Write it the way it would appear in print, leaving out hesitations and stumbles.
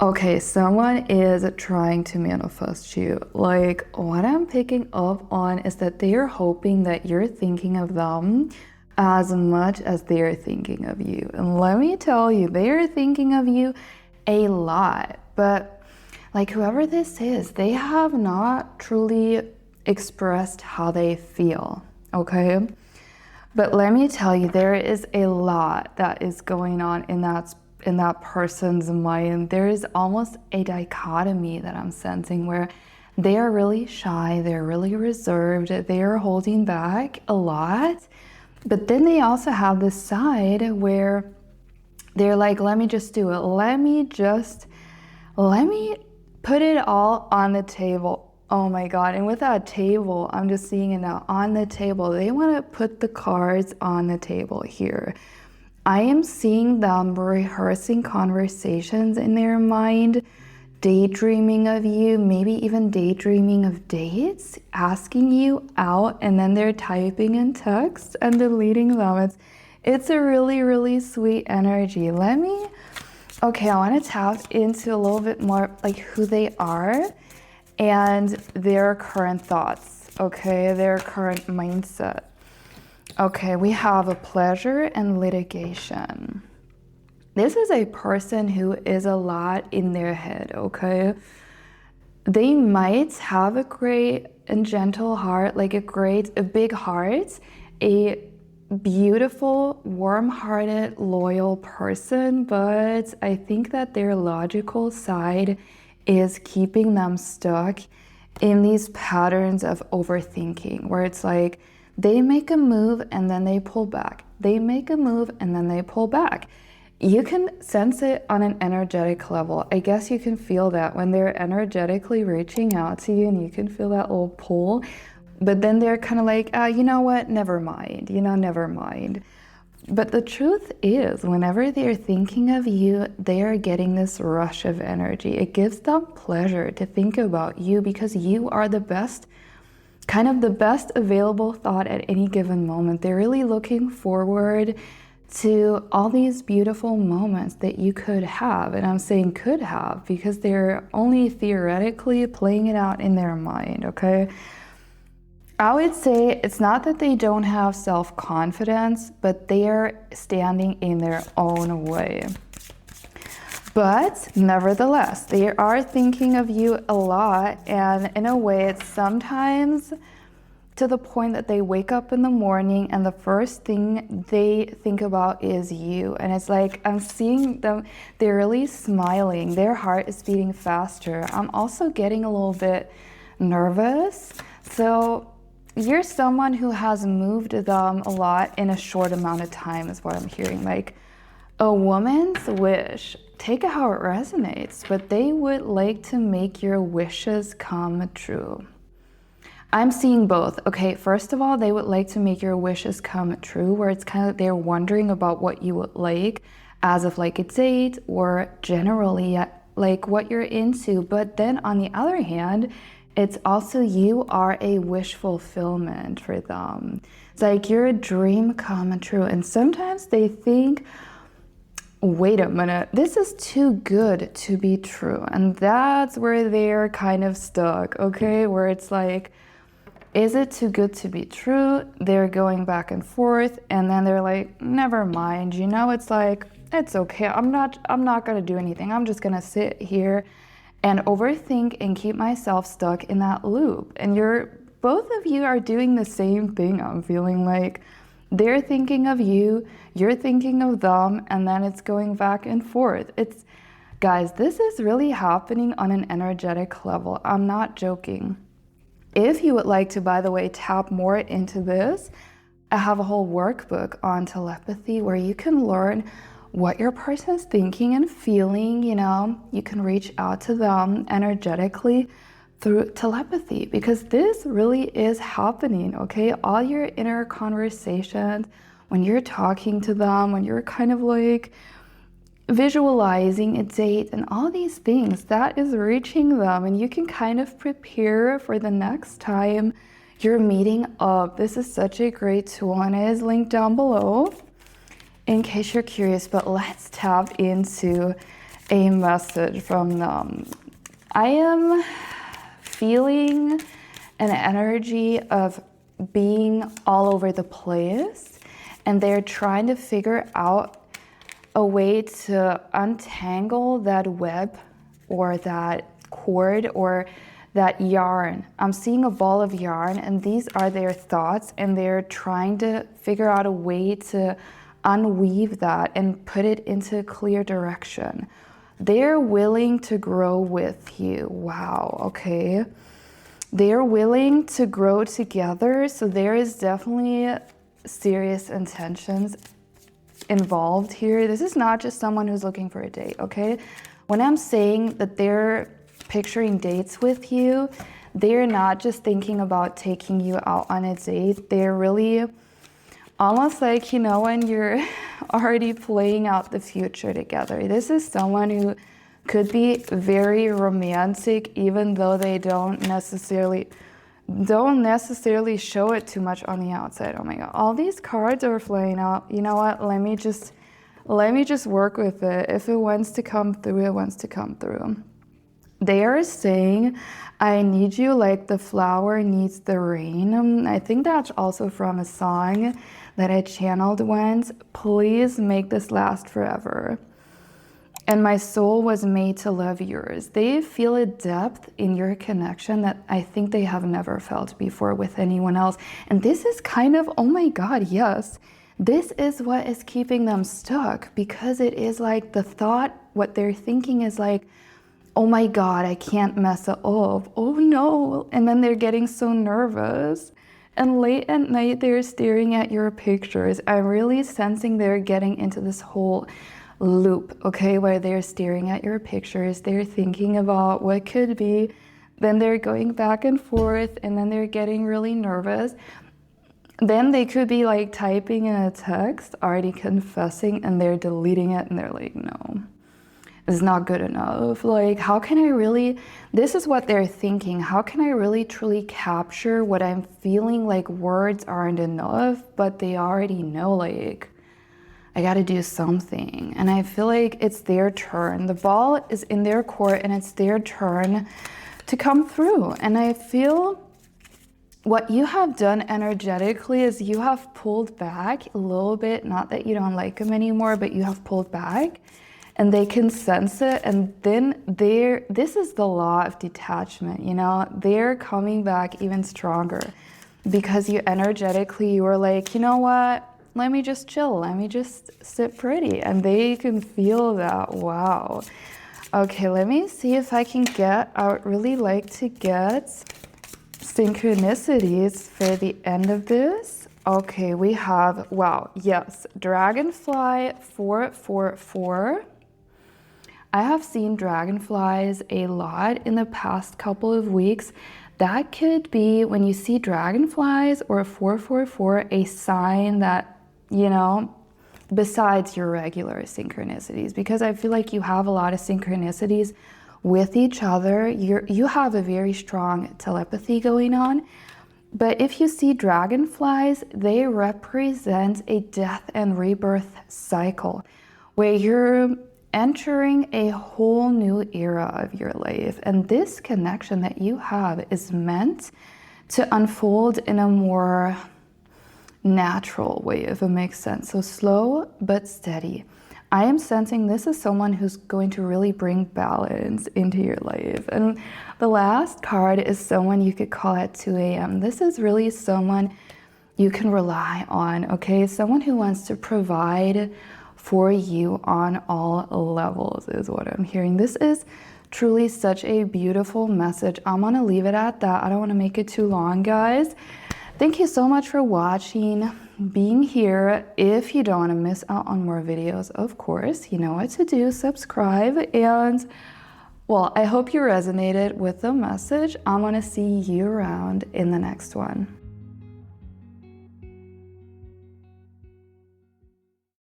Okay, someone is trying to manifest you. Like, what I'm picking up on is that they are hoping that you're thinking of them as much as they're thinking of you. And let me tell you, they're thinking of you a lot. But, like, whoever this is, they have not truly expressed how they feel, okay? But let me tell you, there is a lot that is going on in that person's mind. There is almost a dichotomy that I'm sensing where they are really shy, they're really reserved, they are holding back a lot. But then they also have this side where they're like, let me just do it. Let me put it all on the table. Oh my God. And with that table, I'm just seeing it now on the table. They want to put the cards on the table here. I am seeing them rehearsing conversations in their mind, daydreaming of you, maybe even daydreaming of dates, asking you out, and then they're typing in text and deleting them. It's a really, really sweet energy. Okay, I want to tap into a little bit more like who they are and their current thoughts, okay, their current mindset. Okay, we have a pleasure and litigation. This is a person who is a lot in their head, okay? They might have a great and gentle heart, like a big heart, a beautiful, warm-hearted, loyal person, but I think that their logical side is keeping them stuck in these patterns of overthinking, where it's like they make a move and then they pull back. They make a move and then they pull back. You can sense it on an energetic level. I guess you can feel that when they're energetically reaching out to you and you can feel that little pull. But then they're kind of like, you know what, never mind, never mind. But the truth is, whenever they're thinking of you, they are getting this rush of energy. It gives them pleasure to think about you because you are the best, kind of the best available thought at any given moment. They're really looking forward to all these beautiful moments that you could have. And I'm saying could have because they're only theoretically playing it out in their mind, okay? I would say it's not that they don't have self-confidence, but they are standing in their own way. But nevertheless, they are thinking of you a lot, and in a way, it's sometimes to the point that they wake up in the morning and the first thing they think about is you. And it's like, I'm seeing them, they're really smiling. Their heart is beating faster. I'm also getting a little bit nervous. So you're someone who has moved them a lot in a short amount of time is what I'm hearing. Like a woman's wish, take it how it resonates, but they would like to make your wishes come true. I'm seeing both. Okay, first of all, they would like to make your wishes come true, where it's kind of they're wondering about what you would like as of like a date or generally like what you're into. But then on the other hand, it's also you are a wish fulfillment for them. It's like you're a dream come true. And sometimes they think, wait a minute, this is too good to be true. And that's where they're kind of stuck, okay? Where it's like, is it too good to be true? They're going back and forth, and then they're like, never mind, it's like, it's okay. I'm not gonna do anything. I'm just gonna sit here and overthink and keep myself stuck in that loop. And both of you are doing the same thing. I'm feeling like they're thinking of you, you're thinking of them, and then it's going back and forth. Guys, this is really happening on an energetic level. I'm not joking. If you would like to, by the way, tap more into this, I have a whole workbook on telepathy where you can learn what your person is thinking and feeling. You can reach out to them energetically through telepathy because this really is happening, okay? All your inner conversations, when you're talking to them, when you're kind of like visualizing a date and all these things, that is reaching them, and you can kind of prepare for the next time you're meeting up. This is such a great tool, and it is linked down below in case you're curious. But let's tap into a message from them. I am feeling an energy of being all over the place, and they're trying to figure out a way to untangle that web or that cord or that yarn. I'm seeing a ball of yarn, and these are their thoughts, and they're trying to figure out a way to unweave that and put it into a clear direction. They're willing to grow with you. Wow, okay. They're willing to grow together, so there is definitely serious intentions involved here. This is not just someone who's looking for a date, okay? When I'm saying that they're picturing dates with you, they're not just thinking about taking you out on a date. They're really almost like, you know, when you're already playing out the future together. This is someone who could be very romantic, even though they don't necessarily show it too much on the outside. Oh my God, all these cards are flying out. You know what? Let me just work with it. If it wants to come through, it wants to come through. They are saying, I need you like the flower needs the rain. I think that's also from a song that I channeled once. Please make this last forever. And my soul was made to love yours. They feel a depth in your connection that I think they have never felt before with anyone else. And this is kind of, oh my God, yes. This is what is keeping them stuck, because it is like the thought, what they're thinking is like, oh my God, I can't mess it up. Oh no. And then they're getting so nervous. And late at night, they're staring at your pictures. I'm really sensing they're getting into this whole loop, okay, where they're staring at your pictures. They're thinking about what could be. Then they're going back and forth, and then they're getting really nervous. Then they could be like typing in a text, already confessing, and they're deleting it, and they're like, no. Is not good enough. Like, how can I really, this is what they're thinking. How can I really truly capture what I'm feeling? Like, words aren't enough, but they already know, like, I got to do something. And I feel like it's their turn. The ball is in their court, and it's their turn to come through. And I feel what you have done energetically is you have pulled back a little bit. Not that you don't like them anymore, but you have pulled back. And they can sense it, and then this is the law of detachment, you know? They're coming back even stronger because you were like, you know what? Let me just chill. Let me just sit pretty. And they can feel that. Wow. Okay, let me see if I can get, I would really like to get synchronicities for the end of this. Okay, we have, wow, yes, Dragonfly 444. I have seen dragonflies a lot in the past couple of weeks. That could be, when you see dragonflies or 444, a sign that, you know, besides your regular synchronicities, because I feel like you have a lot of synchronicities with each other. You have a very strong telepathy going on. But if you see dragonflies, they represent a death and rebirth cycle where you're entering a whole new era of your life. And this connection that you have is meant to unfold in a more natural way, if it makes sense. So slow but steady. I am sensing this is someone who's going to really bring balance into your life. And the last card is someone you could call at 2 a.m. This is really someone you can rely on, okay? Someone who wants to provide for you on all levels is what I'm hearing. This is truly such a beautiful message. I'm gonna leave it at that. I don't want to make it too long, guys. Thank you so much for watching, being here. If you don't want to miss out on more videos, of course, you know what to do. Subscribe. And well, I hope you resonated with the message. I'm gonna see you around in the next one.